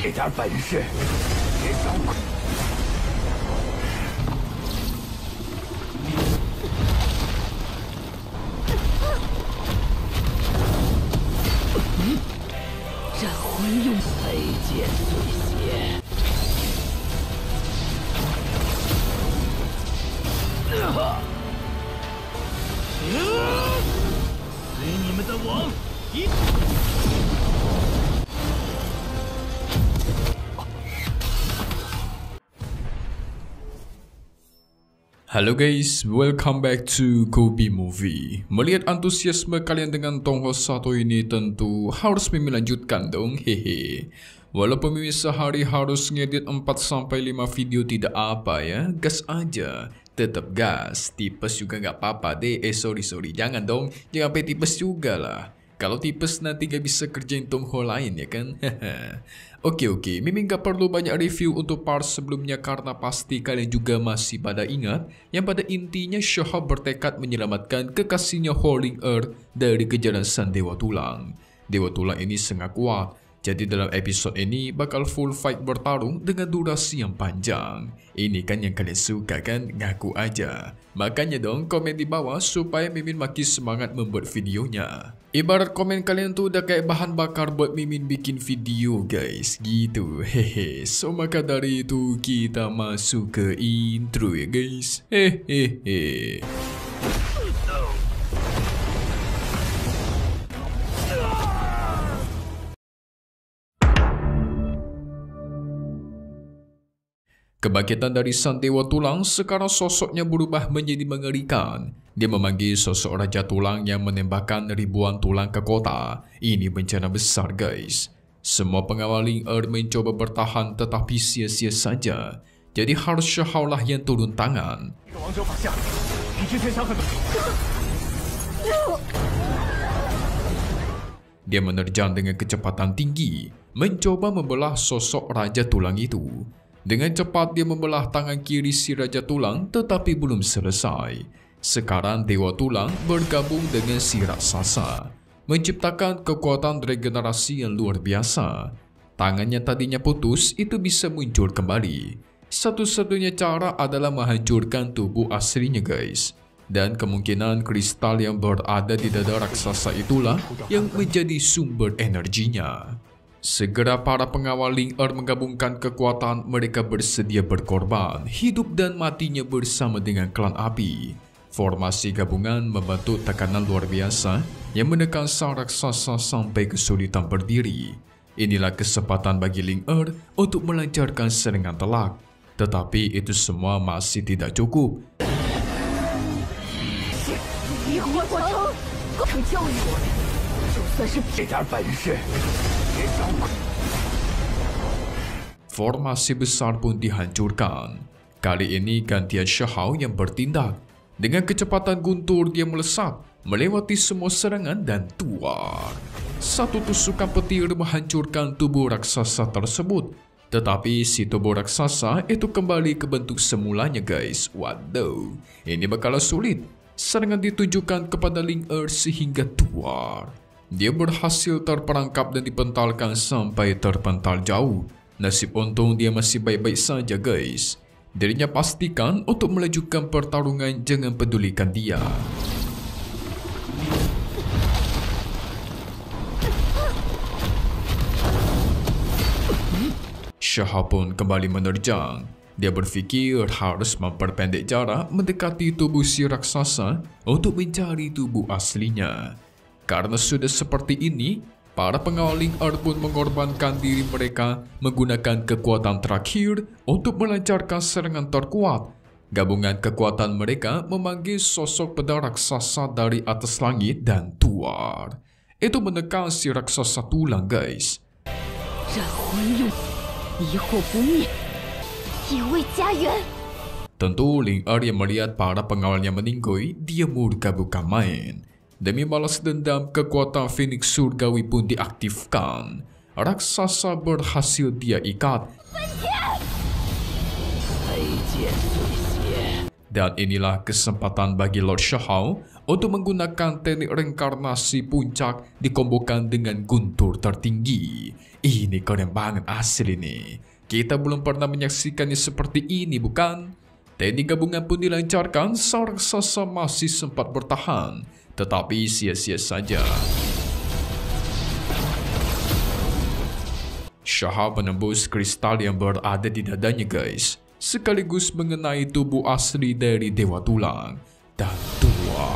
这点本事也少亏。战魂用飞剑碎血。 随你们的王一。 Halo guys, welcome back to Kobe Movie. Melihat antusiasme kalian dengan Tonghua 1 ini tentu harus Mimin lanjutkan dong, hehe. Walaupun Mimin sehari harus ngedit 4-5 video tidak apa ya, gas aja. Tetap gas, tipes juga nggak apa-apa deh, sorry, jangan dong, jangan sampai tipes juga lah. Kalau tipes nanti gak bisa kerjain Tonghua lain ya kan? Oke, Mimin gak perlu banyak review untuk part sebelumnya karena pasti kalian juga masih pada ingat yang pada intinya Shahab bertekad menyelamatkan kekasihnya Howling Earth dari kejaran Sang Dewa Tulang. Dewa Tulang ini sangat kuat, jadi dalam episode ini bakal full fight bertarung dengan durasi yang panjang. Ini kan yang kalian suka kan? Ngaku aja. Makanya dong komen di bawah supaya Mimin makin semangat membuat videonya. Ibarat komen kalian tuh udah kayak bahan bakar buat Mimin bikin video guys. Gitu, hehe. So maka dari itu kita masuk ke intro ya guys. Hehehe. Kebangkitan dari Sang Dewa Tulang sekarang sosoknya berubah menjadi mengerikan. Dia memanggil sosok Raja Tulang yang menembakkan ribuan tulang ke kota. Ini bencana besar guys. Semua pengawal Ling Earth mencoba bertahan tetapi sia-sia saja. Jadi harus Shahab lah yang turun tangan. Dia menerjang dengan kecepatan tinggi, mencoba membelah sosok Raja Tulang itu. Dengan cepat dia membelah tangan kiri si Raja Tulang tetapi belum selesai. Sekarang Dewa Tulang bergabung dengan si raksasa, menciptakan kekuatan regenerasi yang luar biasa. Tangan yang tadinya putus itu bisa muncul kembali. Satu-satunya cara adalah menghancurkan tubuh aslinya guys. Dan kemungkinan kristal yang berada di dada raksasa itulah yang menjadi sumber energinya. Segera para pengawal Ling Earth menggabungkan kekuatan, mereka bersedia berkorban, hidup dan matinya bersama dengan klan api. Formasi gabungan membentuk tekanan luar biasa yang menekan sang raksasa sampai kesulitan berdiri. Inilah kesempatan bagi Ling Earth untuk melancarkan serangan telak. Tetapi itu semua masih tidak cukup. Formasi besar pun dihancurkan. Kali ini gantian Shahab yang bertindak. Dengan kecepatan guntur dia melesat, melewati semua serangan dan tuar. Satu tusukan petir menghancurkan tubuh raksasa tersebut. Tetapi si tubuh raksasa itu kembali ke bentuk semulanya guys. Waduh, ini bakal sulit. Serangan ditujukan kepada Ling Earth sehingga tuar. Dia berhasil terperangkap dan dipentalkan sampai terpental jauh. Nasib untung dia masih baik-baik saja guys. Dirinya pastikan untuk melanjutkan pertarungan, jangan pedulikan dia. Shahab pun kembali menerjang. Dia berfikir harus memperpendek jarak mendekati tubuh si raksasa untuk mencari tubuh aslinya. Karena sudah seperti ini, para pengawal Ling Earth pun mengorbankan diri mereka menggunakan kekuatan terakhir untuk melancarkan serangan terkuat. Gabungan kekuatan mereka memanggil sosok pedang raksasa dari atas langit dan tuar. Itu menekan si raksasa tulang guys. Tentu Ling Earth yang melihat para pengawalnya meninggoy, dia murka bukan main. Demi balas dendam, kekuatan Phoenix Surgawi pun diaktifkan. Raksasa berhasil dia ikat. Dan inilah kesempatan bagi Lord Shahao untuk menggunakan teknik reinkarnasi puncak dikombokan dengan guntur tertinggi. Ini keren banget asli nih. Kita belum pernah menyaksikannya seperti ini, bukan? Teknik gabungan pun dilancarkan, sang raksasa masih sempat bertahan, tetapi sia-sia saja. Shahao menembus kristal yang berada di dadanya guys, sekaligus mengenai tubuh asli dari Dewa Tulang dan tua.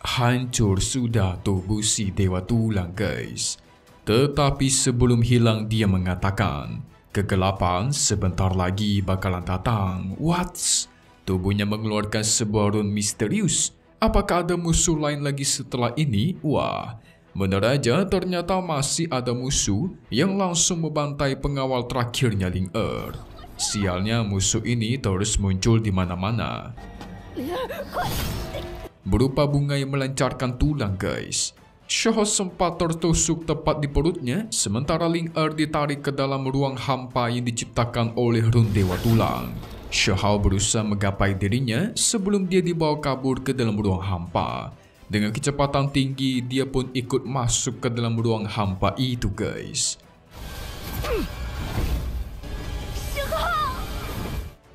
Hancur sudah tubuh si Dewa Tulang guys. Tetapi sebelum hilang dia mengatakan, kegelapan sebentar lagi bakalan datang. What? Tubuhnya mengeluarkan sebuah rune misterius. Apakah ada musuh lain lagi setelah ini? Wah, benar aja ternyata masih ada musuh yang langsung membantai pengawal terakhirnya Ling Er. Sialnya musuh ini terus muncul di mana-mana. Berupa bunga yang melancarkan tulang guys. Shahao sempat tertusuk tepat di perutnya, sementara Ling Er ditarik ke dalam ruang hampa yang diciptakan oleh rune Dewa Tulang. Shahao berusaha menggapai dirinya sebelum dia dibawa kabur ke dalam ruang hampa. Dengan kecepatan tinggi, dia pun ikut masuk ke dalam ruang hampa itu guys.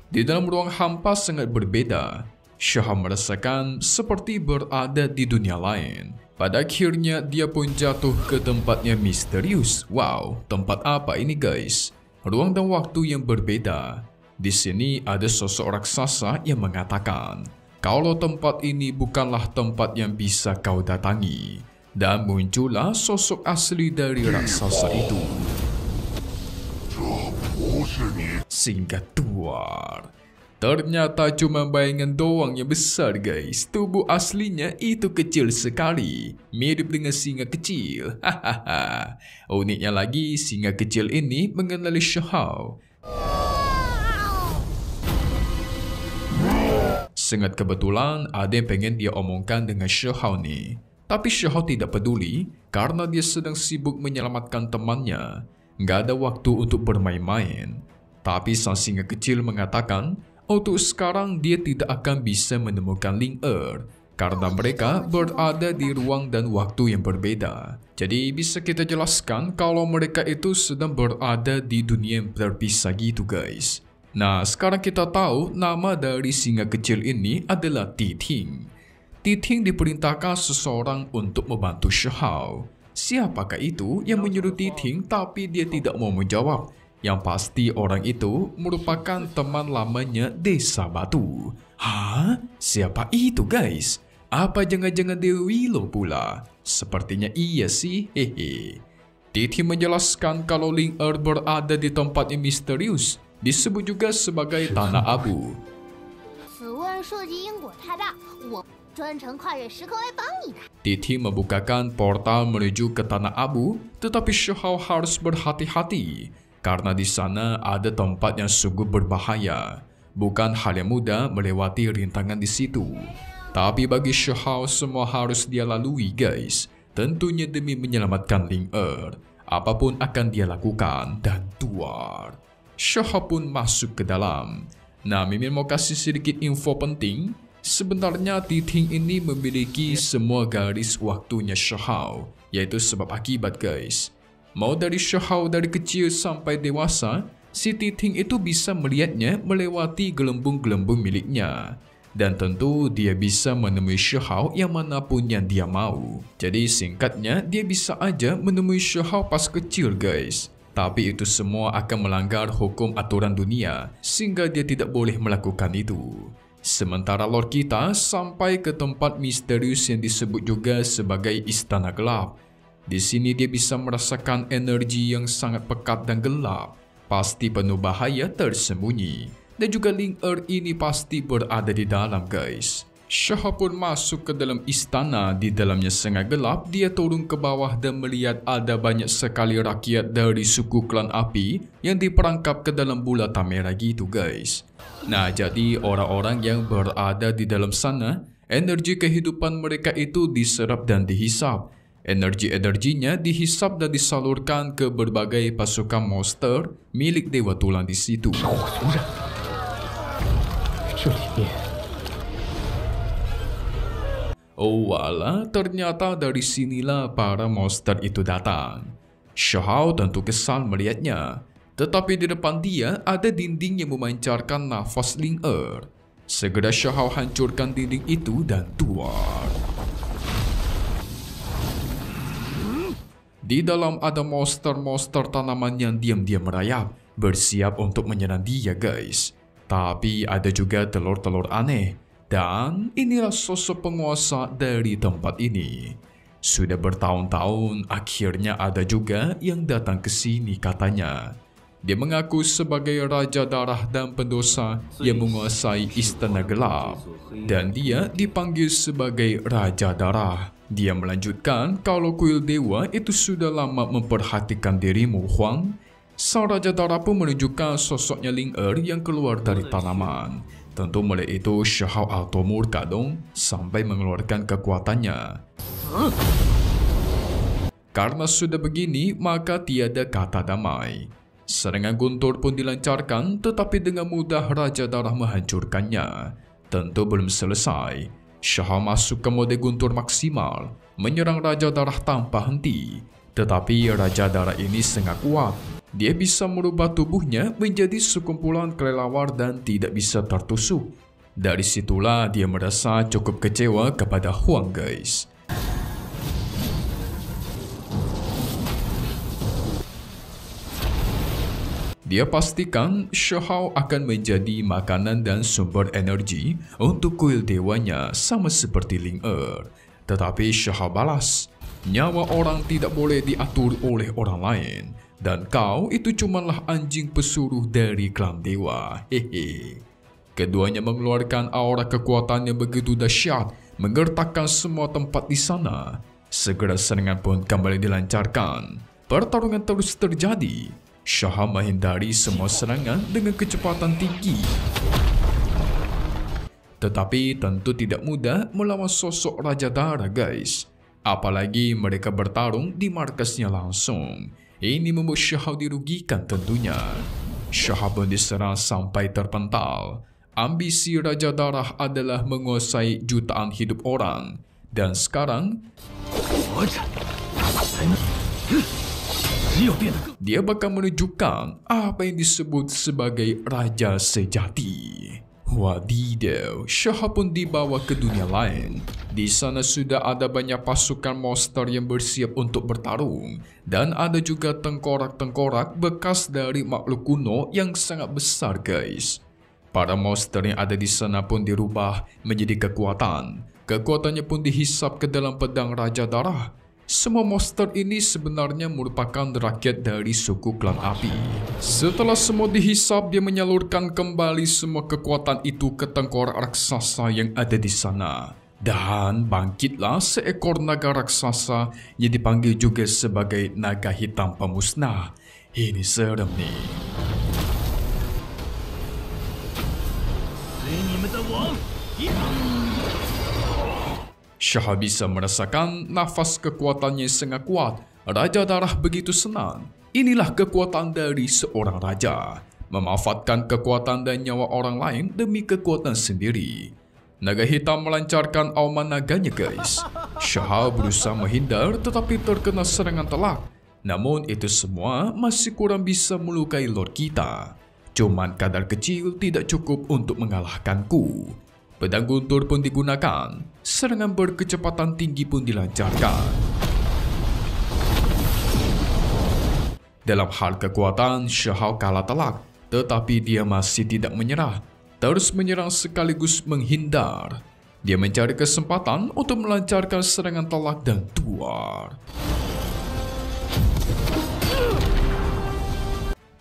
Di dalam ruang hampa sangat berbeda. Shahao merasakan seperti berada di dunia lain. Pada akhirnya dia pun jatuh ke tempatnya misterius. Wow, tempat apa ini guys? Ruang dan waktu yang berbeda. Di sini ada sosok raksasa yang mengatakan, kalau tempat ini bukanlah tempat yang bisa kau datangi. Dan muncullah sosok asli dari raksasa itu. Singkat tuar. Ternyata cuma bayangan doang yang besar guys. Tubuh aslinya itu kecil sekali. Mirip dengan singa kecil. Hahaha. Uniknya lagi, singa kecil ini mengenali Shahao. Sangat kebetulan ada yang pengen dia omongkan dengan Shahao nih. Tapi Shahao tidak peduli karena dia sedang sibuk menyelamatkan temannya. Nggak ada waktu untuk bermain-main. Tapi sang singa kecil mengatakan, untuk sekarang dia tidak akan bisa menemukan Ling Er karena mereka berada di ruang dan waktu yang berbeda. Jadi bisa kita jelaskan kalau mereka itu sedang berada di dunia yang terpisah gitu guys. Nah, sekarang kita tahu nama dari singa kecil ini adalah Titing. Titing diperintahkan seseorang untuk membantu Shahao. Siapakah itu yang menyuruh Titing tapi dia tidak mau menjawab? Yang pasti orang itu merupakan teman lamanya Desa Batu. Hah? Siapa itu guys? Apa jangan-jangan Dewi Willow pula? Sepertinya iya sih, hehe. Titing menjelaskan kalau Ling Er berada di tempat yang misterius, disebut juga sebagai Tanah Abu. Titing membukakan portal menuju ke Tanah Abu, tetapi Shahao harus berhati-hati karena di sana ada tempat yang sungguh berbahaya. Bukan hal yang mudah melewati rintangan di situ. Tapi bagi Shahao semua harus dia lalui guys. Tentunya demi menyelamatkan Ling Er. Apapun akan dia lakukan dan tuar. Shahao pun masuk ke dalam. Nah, Mimin mau kasih sedikit info penting. Sebenarnya Titing ini memiliki semua garis waktunya Shahao, yaitu sebab akibat guys. Mau dari Shahao dari kecil sampai dewasa, si Titing itu bisa melihatnya melewati gelembung-gelembung miliknya. Dan tentu dia bisa menemui Shahao yang manapun yang dia mau. Jadi singkatnya, dia bisa aja menemui Shahao pas kecil guys. Tapi itu semua akan melanggar hukum aturan dunia, sehingga dia tidak boleh melakukan itu. Sementara Lord kita sampai ke tempat misterius yang disebut juga sebagai Istana Gelap. Di sini dia bisa merasakan energi yang sangat pekat dan gelap. Pasti penuh bahaya tersembunyi. Dan juga Ling Er ini pasti berada di dalam guys. Shahao pun masuk ke dalam istana. Di dalamnya sangat gelap. Dia turun ke bawah dan melihat ada banyak sekali rakyat dari suku klan api yang diperangkap ke dalam bulatan merah gitu guys. Nah, jadi orang-orang yang berada di dalam sana, energi kehidupan mereka itu diserap dan dihisap. Energi-energinya dihisap dan disalurkan ke berbagai pasukan monster milik Dewa Tulang di situ. 火族人，这里面 Oh wala, ternyata dari sinilah para monster itu datang. Xiahou tentu kesal melihatnya, tetapi di depan dia ada dinding yang memancarkan nafas Ling Er. Segera Xiahou hancurkan dinding itu dan keluar. Di dalam ada monster-monster tanaman yang diam-diam merayap, bersiap untuk menyerang dia guys. Tapi ada juga telur-telur aneh. Dan inilah sosok penguasa dari tempat ini. Sudah bertahun-tahun, akhirnya ada juga yang datang ke sini katanya. Dia mengaku sebagai Raja Darah dan pendosa yang menguasai Istana Gelap. Dan dia dipanggil sebagai Raja Darah. Dia melanjutkan kalau kuil dewa itu sudah lama memperhatikan dirimu, Huang. Sang Raja Darah pun menunjukkan sosoknya Ling Er yang keluar dari tanaman. Tentu mulai itu Xiahou auto murka dong sampai mengeluarkan kekuatannya. Karena sudah begini, maka tiada kata damai. Serangan guntur pun dilancarkan, tetapi dengan mudah Raja Darah menghancurkannya. Tentu belum selesai. Xiahou masuk ke mode guntur maksimal, menyerang Raja Darah tanpa henti. Tetapi Raja Darah ini sangat kuat. Dia bisa merubah tubuhnya menjadi sekumpulan kelelawar dan tidak bisa tertusuk. Dari situlah dia merasa cukup kecewa kepada Huang guys. Dia pastikan Xiahou akan menjadi makanan dan sumber energi untuk kuil dewanya sama seperti Ling Er. Tetapi Xiahou balas, nyawa orang tidak boleh diatur oleh orang lain. Dan kau itu cumalah anjing pesuruh dari klan dewa. Hehe. Keduanya mengeluarkan aura kekuatan yang begitu dahsyat, menggertakkan semua tempat di sana. Segera serangan pun kembali dilancarkan. Pertarungan terus terjadi. Xiahou menghindari semua serangan dengan kecepatan tinggi. Tetapi tentu tidak mudah melawan sosok Raja Darah guys. Apalagi mereka bertarung di markasnya langsung. Ini membuat Xiahou dirugikan tentunya. Xiahou pun diserang sampai terpental. Ambisi Raja Darah adalah menguasai jutaan hidup orang. Dan sekarang, dia bakal menunjukkan apa yang disebut sebagai Raja Sejati. Wadidaw, Xiahou pun dibawa ke dunia lain. Di sana sudah ada banyak pasukan monster yang bersiap untuk bertarung. Dan ada juga tengkorak-tengkorak bekas dari makhluk kuno yang sangat besar guys. Para monster yang ada di sana pun dirubah menjadi kekuatan. Kekuatannya pun dihisap ke dalam pedang Raja Darah. Semua monster ini sebenarnya merupakan rakyat dari suku klan api. Setelah semua dihisap, dia menyalurkan kembali semua kekuatan itu ke tengkorak raksasa yang ada di sana. Dan bangkitlah seekor naga raksasa yang dipanggil juga sebagai naga hitam pemusnah. Ini serem nih. Xiahou bisa merasakan nafas kekuatannya sangat kuat. Raja Darah begitu senang. Inilah kekuatan dari seorang raja. Memanfaatkan kekuatan dan nyawa orang lain demi kekuatan sendiri. Naga hitam melancarkan auman naganya guys. Xiahou berusaha menghindar tetapi terkena serangan telak. Namun itu semua masih kurang bisa melukai Lord kita. Cuman kadar kecil tidak cukup untuk mengalahkanku. Pedang guntur pun digunakan. Serangan berkecepatan tinggi pun dilancarkan. Dalam hal kekuatan, Xiahou kalah telak. Tetapi dia masih tidak menyerah. Terus menyerang sekaligus menghindar. Dia mencari kesempatan untuk melancarkan serangan telak dan tuar.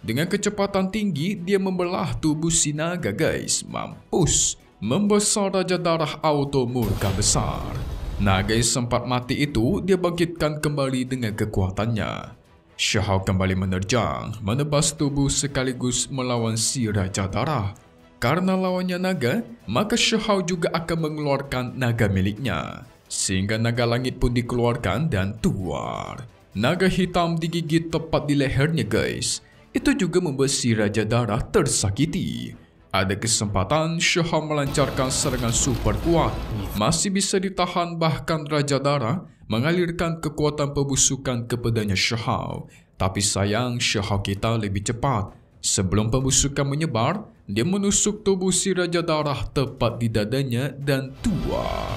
Dengan kecepatan tinggi, dia membelah tubuh si naga guys. Mampus. Membesar Raja Darah auto murka besar. Naga yang sempat mati itu dia bangkitkan kembali dengan kekuatannya. Xiahou kembali menerjang, menebas tubuh sekaligus melawan si Raja Darah. Karena lawannya naga, maka Xiahou juga akan mengeluarkan naga miliknya. Sehingga naga langit pun dikeluarkan dan tuar. Naga hitam digigit tepat di lehernya guys. Itu juga membuat si Raja Darah tersakiti. Ada kesempatan Shao melancarkan serangan super kuat. Masih bisa ditahan, bahkan Raja Darah mengalirkan kekuatan pembusukan kepadanya Shao. Tapi sayang Shao kita lebih cepat. Sebelum pembusukan menyebar, dia menusuk tubuh si Raja Darah tepat di dadanya dan tuar.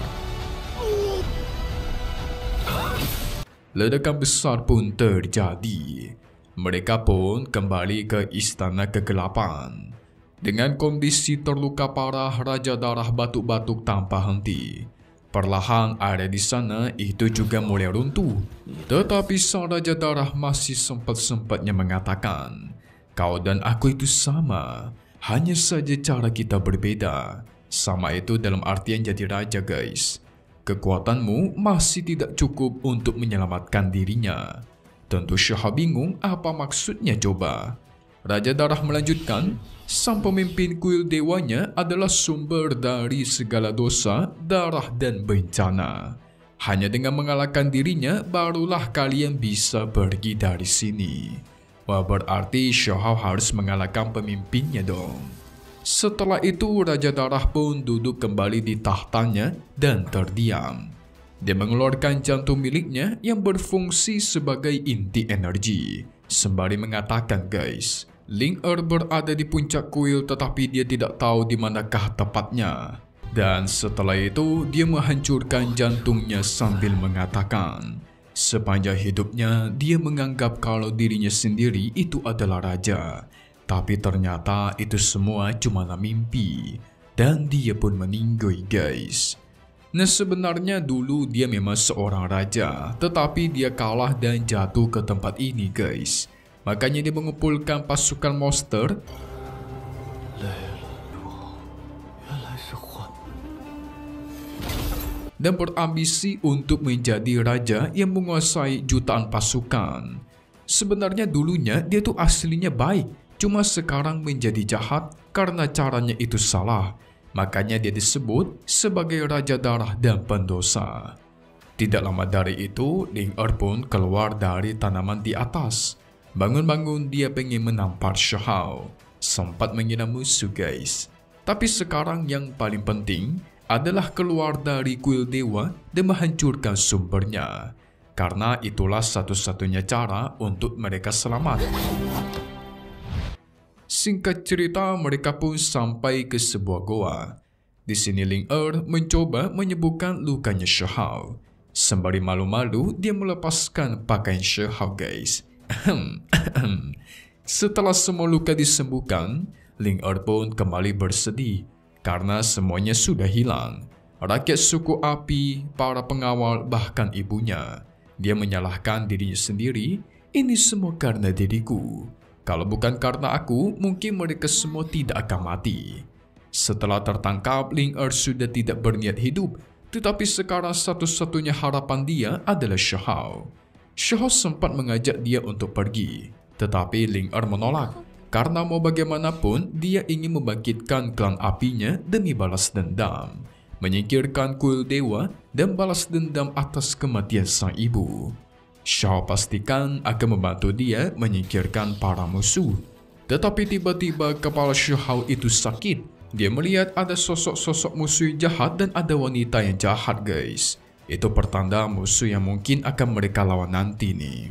Ledakan besar pun terjadi. Mereka pun kembali ke Istana Kegelapan. Dengan kondisi terluka parah, Raja Darah batuk-batuk tanpa henti. Perlahan area di sana itu juga mulai runtuh. Tetapi sang Raja Darah masih sempat-sempatnya mengatakan, "Kau dan aku itu sama, hanya saja cara kita berbeda." Sama itu dalam artian jadi raja guys. Kekuatanmu masih tidak cukup untuk menyelamatkan dirinya. Tentu Shao bingung apa maksudnya coba. Raja Darah melanjutkan, sang pemimpin kuil dewanya adalah sumber dari segala dosa, darah dan bencana. Hanya dengan mengalahkan dirinya, barulah kalian bisa pergi dari sini. Wah, berarti Shao harus mengalahkan pemimpinnya dong. Setelah itu, Raja Darah pun duduk kembali di tahtanya dan terdiam. Dia mengeluarkan jantung miliknya yang berfungsi sebagai inti energi. Sembari mengatakan guys, Ling berada di puncak kuil tetapi dia tidak tahu di manakah tepatnya. Dan setelah itu, dia menghancurkan jantungnya sambil mengatakan, sepanjang hidupnya dia menganggap kalau dirinya sendiri itu adalah raja. Tapi ternyata itu semua cumalah mimpi. Dan dia pun meninggoy guys. Nah, sebenarnya dulu dia memang seorang raja. Tetapi dia kalah dan jatuh ke tempat ini guys. Makanya dia mengumpulkan pasukan monster. Dan berambisi untuk menjadi raja yang menguasai jutaan pasukan. Sebenarnya dulunya dia tuh aslinya baik. Cuma sekarang menjadi jahat karena caranya itu salah. Makanya dia disebut sebagai Raja Darah dan pendosa. Tidak lama dari itu, Ling pun keluar dari tanaman di atas. Bangun-bangun dia pengen menampar Shao. Sempat mengira musuh guys. Tapi sekarang yang paling penting adalah keluar dari kuil dewa dan menghancurkan sumbernya. Karena itulah satu-satunya cara untuk mereka selamat. Singkat cerita, mereka pun sampai ke sebuah goa. Di sini Ling mencoba menyembuhkan lukanya Shao. Sembari malu-malu, dia melepaskan pakaian Shao guys. Setelah semua luka disembuhkan, Ling pun kembali bersedih karena semuanya sudah hilang. Rakyat suku api, para pengawal, bahkan ibunya. Dia menyalahkan dirinya sendiri, ini semua karena diriku. Kalau bukan karena aku, mungkin mereka semua tidak akan mati. Setelah tertangkap, Ling sudah tidak berniat hidup. Tetapi sekarang satu-satunya harapan dia adalah Shao. Shao sempat mengajak dia untuk pergi. Tetapi Ling menolak. Karena mau bagaimanapun, dia ingin membangkitkan klan apinya demi balas dendam. Menyingkirkan kuil dewa dan balas dendam atas kematian sang ibu. Shao pastikan akan membantu dia menyingkirkan para musuh. Tetapi tiba-tiba kepala Shao itu sakit. Dia melihat ada sosok-sosok musuh jahat dan ada wanita yang jahat guys. Itu pertanda musuh yang mungkin akan mereka lawan nanti nih.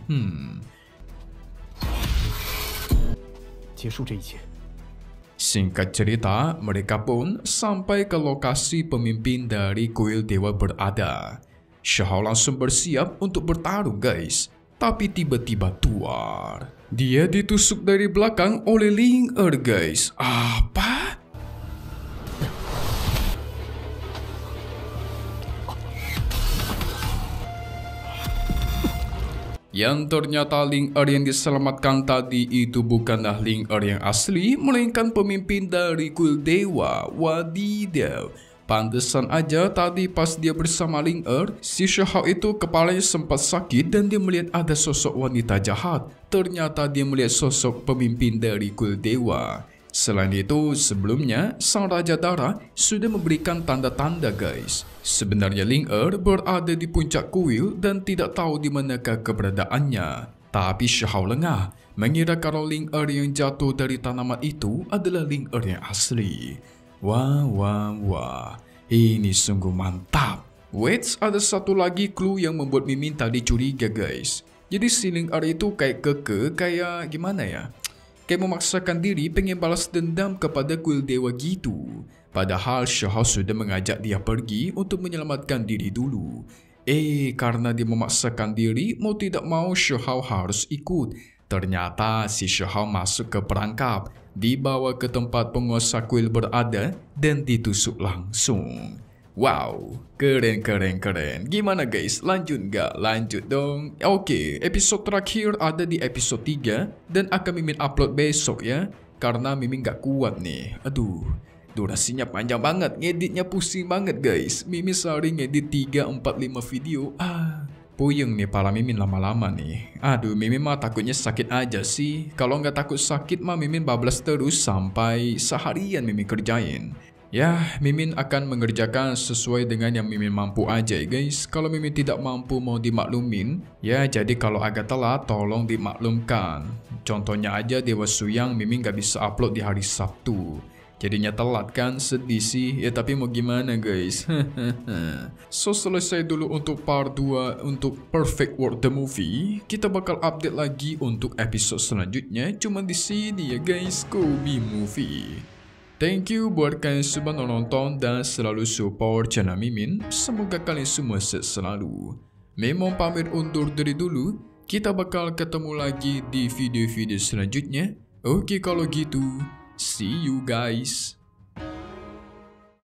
Singkat cerita, mereka pun sampai ke lokasi pemimpin dari kuil dewa berada. Shao langsung bersiap untuk bertarung guys. Tapi tiba-tiba tuar. Dia ditusuk dari belakang oleh Ling guys. Apa? Yang ternyata Ling yang diselamatkan tadi itu bukanlah Ling yang asli, melainkan pemimpin dari kuil dewa. Wadidaw. Pantesan aja tadi pas dia bersama Ling si Shao itu kepalanya sempat sakit dan dia melihat ada sosok wanita jahat. Ternyata dia melihat sosok pemimpin dari kuil dewa. Selain itu, sebelumnya Sang Raja Dara sudah memberikan tanda-tanda guys. Sebenarnya Ling berada di puncak kuil dan tidak tahu di manakah keberadaannya. Tapi Xiahou lengah mengira kalau Ling yang jatuh dari tanaman itu adalah Ling yang asli. Wah, ini sungguh mantap. Wait, ada satu lagi clue yang membuat Mimin tadi curiga guys. Jadi si Ling itu kayak kayak gimana ya? Kayak memaksakan diri pengen balas dendam kepada kuil dewa gitu. Padahal Xiahou sudah mengajak dia pergi untuk menyelamatkan diri dulu. Karena dia memaksakan diri, mau tidak mau Xiahou harus ikut. Ternyata si Xiahou masuk ke perangkap, dibawa ke tempat penguasa kuil berada, dan ditusuk langsung. Wow, keren. Gimana guys, lanjut nggak? Lanjut dong. Oke, episode terakhir ada di episode 3 dan akan Mimin upload besok ya. Karena Mimin nggak kuat nih. Aduh, durasinya panjang banget, ngeditnya pusing banget guys. Mimin sehari ngedit 3-4-5 video. Puyeng nih para Mimin lama-lama nih. Aduh, Mimin mah takutnya sakit aja sih. Kalau nggak takut sakit mah Mimin bablas terus sampai seharian Mimin kerjain. Ya, Mimin akan mengerjakan sesuai dengan yang Mimin mampu aja ya guys. Kalau Mimin tidak mampu mau dimaklumin, ya jadi kalau agak telat tolong dimaklumkan. Contohnya aja Dewa Suyang Mimin gak bisa upload di hari Sabtu. Jadinya telat kan, sedih sih. Ya tapi mau gimana guys. So selesai dulu untuk part 2 untuk Perfect World the Movie. Kita bakal update lagi untuk episode selanjutnya. Cuma di sini ya guys, Kobi Movie. Thank you buat kalian semua nonton dan selalu support channel Mimin. Semoga kalian semua sehat selalu. Memang pamit undur diri dulu. Kita bakal ketemu lagi di video-video selanjutnya. Oke kalau gitu, see you guys.